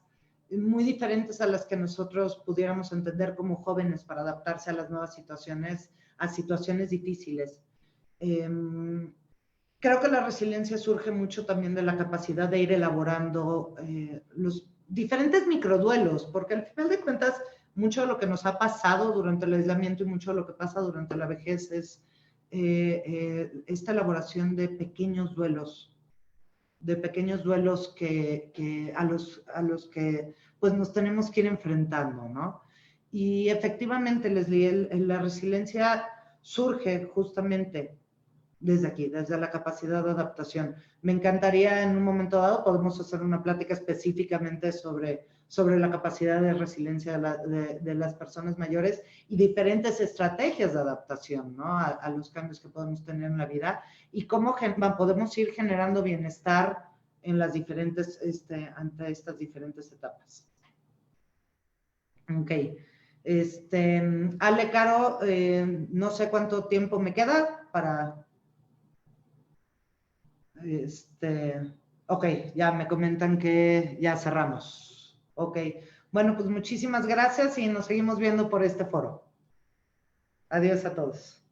muy diferentes a las que nosotros pudiéramos entender como jóvenes para adaptarse a las nuevas situaciones, a situaciones difíciles. Creo que la resiliencia surge mucho también de la capacidad de ir elaborando los diferentes microduelos, porque al final de cuentas, mucho de lo que nos ha pasado durante el aislamiento y mucho de lo que pasa durante la vejez es esta elaboración de pequeños duelos que a los que pues nos tenemos que ir enfrentando, ¿no? Y efectivamente, Leslie, la resiliencia surge justamente desde aquí, desde la capacidad de adaptación. Me encantaría en un momento dado, podemos hacer una plática específicamente sobre la capacidad de resiliencia de las personas mayores y diferentes estrategias de adaptación, ¿no? A los cambios que podemos tener en la vida y cómo podemos ir generando bienestar en las diferentes, ante estas diferentes etapas. Ok. Ale, Caro, no sé cuánto tiempo me queda para... Ok, ya me comentan que ya cerramos. Ok, bueno, pues muchísimas gracias y nos seguimos viendo por este foro. Adiós a todos.